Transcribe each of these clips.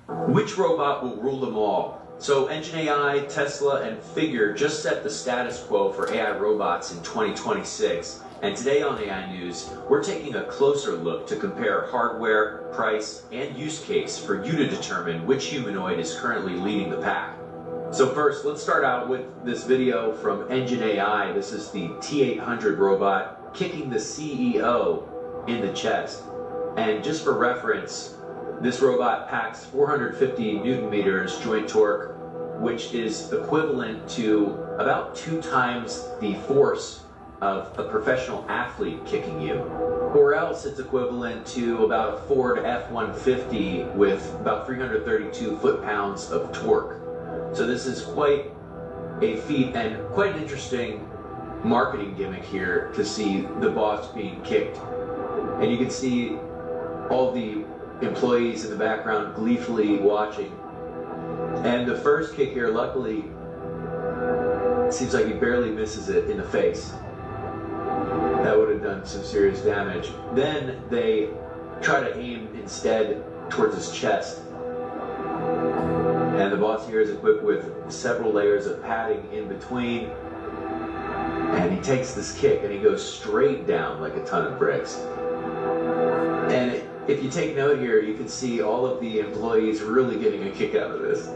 Which robot will rule them all? So Engine AI, Tesla, and Figure just set the status quo for AI robots in 2026. And today on AI News, we're taking a closer look to compare hardware, price, and use case for you to determine which humanoid is currently leading the pack. So first, let's start out with this video from Engine AI. This is the T800 robot kicking the CEO in the chest. And just for reference, this robot packs 450 Newton meters joint torque, which is equivalent to about 2 times the force of a professional athlete kicking you. Or else it's equivalent to about a Ford F-150 with about 332 foot-pounds of torque. So this is quite a feat and quite an interesting marketing gimmick here to see the boss being kicked. And you can see all the employees in the background gleefully watching. And the first kick here, luckily, seems like he barely misses it in the face. That would have done some serious damage. Then they try to aim instead towards his chest. And the boss here is equipped with several layers of padding in between. And he takes this kick and he goes straight down like a ton of bricks. And if you take note here, you can see all of the employees really getting a kick out of this.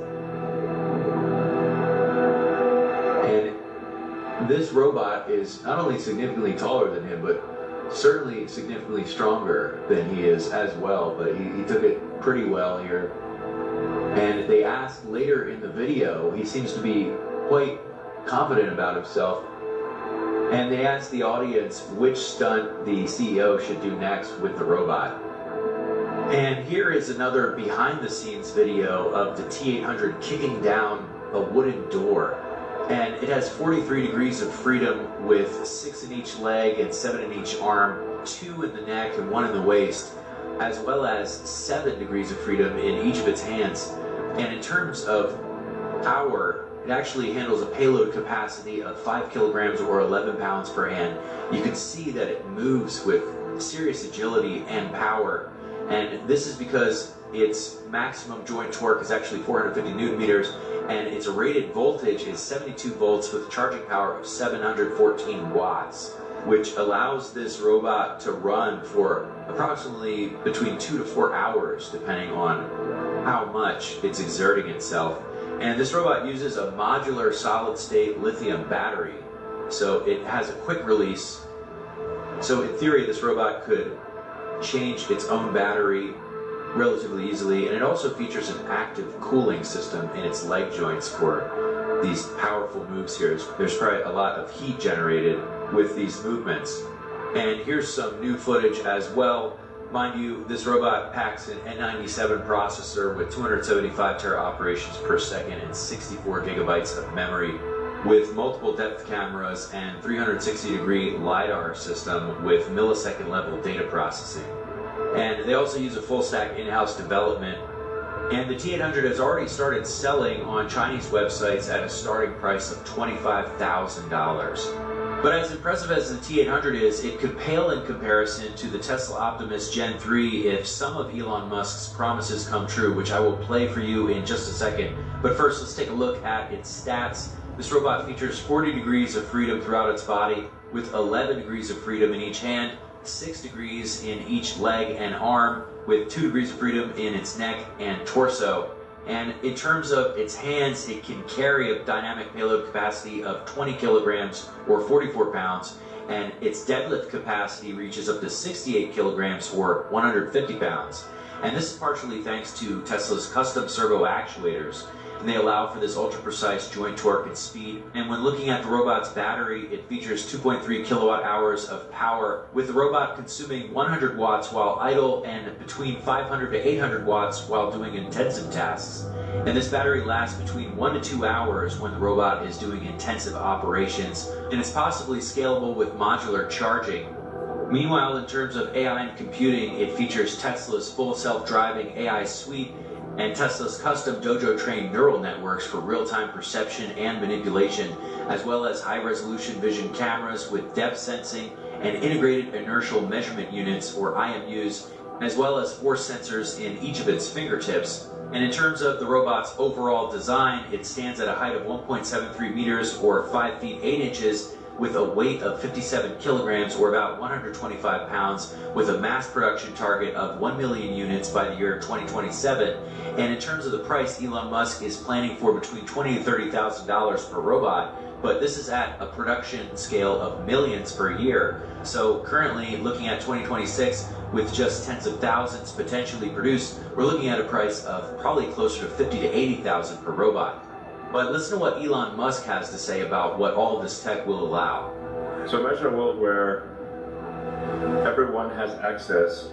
And this robot is not only significantly taller than him, but certainly significantly stronger than he is as well. But he took it pretty well here. And they asked later in the video, he seems to be quite confident about himself. And they asked the audience which stunt the CEO should do next with the robot. And here is another behind-the-scenes video of the T800 kicking down a wooden door. And it has 43 degrees of freedom with 6 in each leg and 7 in each arm, 2 in the neck and 1 in the waist, as well as 7 degrees of freedom in each of its hands. And in terms of power, it actually handles a payload capacity of 5 kilograms or 11 pounds per hand. You can see that it moves with serious agility and power. And this is because its maximum joint torque is actually 450 Newton meters, and its rated voltage is 72 volts with a charging power of 714 watts, which allows this robot to run for approximately between 2 to 4 hours, depending on how much it's exerting itself. And this robot uses a modular solid-state lithium battery, so it has a quick release. So in theory, this robot could change its own battery relatively easily, and it also features an active cooling system in its leg joints for these powerful moves here. There's probably a lot of heat generated with these movements. And here's some new footage as well. Mind you, this robot packs an N97 processor with 275 tera operations per second and 64 gigabytes of memory, with multiple depth cameras and 360-degree LiDAR system with millisecond level data processing. And they also use a full stack in-house development. And the T800 has already started selling on Chinese websites at a starting price of $25,000. But as impressive as the T800 is, it could pale in comparison to the Tesla Optimus Gen 3 if some of Elon Musk's promises come true, which I will play for you in just a second. But first, let's take a look at its stats. This robot features 40 degrees of freedom throughout its body, with 11 degrees of freedom in each hand, 6 degrees in each leg and arm, with 2 degrees of freedom in its neck and torso. And in terms of its hands, it can carry a dynamic payload capacity of 20 kilograms or 44 pounds, and its deadlift capacity reaches up to 68 kilograms or 150 pounds. And this is partially thanks to Tesla's custom servo actuators, and they allow for this ultra-precise joint torque and speed. And when looking at the robot's battery, it features 2.3 kilowatt hours of power, with the robot consuming 100 watts while idle and between 500 to 800 watts while doing intensive tasks. And this battery lasts between 1 to 2 hours when the robot is doing intensive operations, and it's possibly scalable with modular charging. Meanwhile, in terms of AI and computing, it features Tesla's full self-driving AI suite and Tesla's custom Dojo-trained neural networks for real-time perception and manipulation, as well as high-resolution vision cameras with depth sensing and integrated inertial measurement units, or IMUs, as well as force sensors in each of its fingertips. And in terms of the robot's overall design, it stands at a height of 1.73 meters or 5 feet 8 inches with a weight of 57 kilograms or about 125 pounds with a mass production target of 1 million units by the year 2027. And in terms of the price, Elon Musk is planning for between $20,000 to $30,000 per robot, but this is at a production scale of millions per year. So currently, looking at 2026, with just tens of thousands potentially produced, we're looking at a price of probably closer to 50 to 80,000 per robot. But listen to what Elon Musk has to say about what all this tech will allow. So imagine a world where everyone has access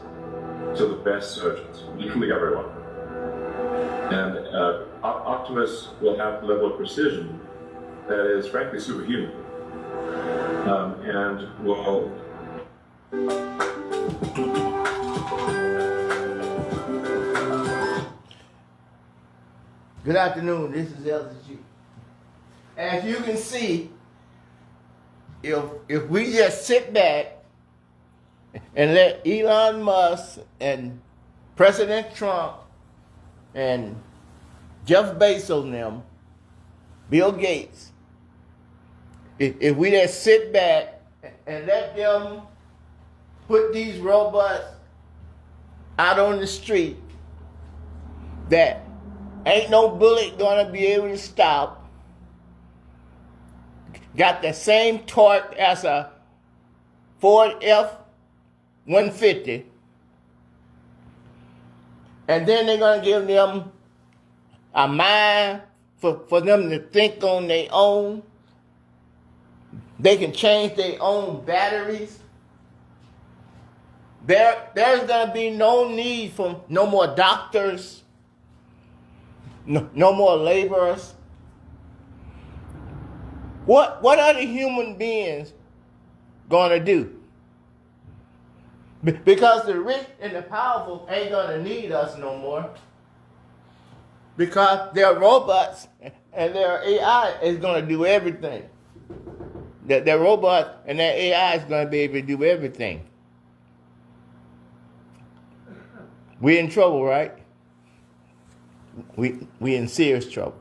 to the best surgeons, literally everyone. And Optimus will have a level of precision that is frankly superhuman. And will Good afternoon, this is Elder G. As you can see, if we just sit back and let Elon Musk and President Trump and Jeff Bezos and them, Bill Gates, if we just sit back and let them put these robots out on the street that ain't no bullet gonna be able to stop, got the same torque as a Ford F-150, and then they're gonna give them a mind for them to think on their own. They can change their own batteries. There's gonna be no need for no more doctors, no more laborers. What are the human beings gonna do? Because the rich and the powerful ain't gonna need us no more. Because their robots and their AI is gonna do everything. Their robot and their AI is gonna be able to do everything. We in trouble, right? We in serious trouble.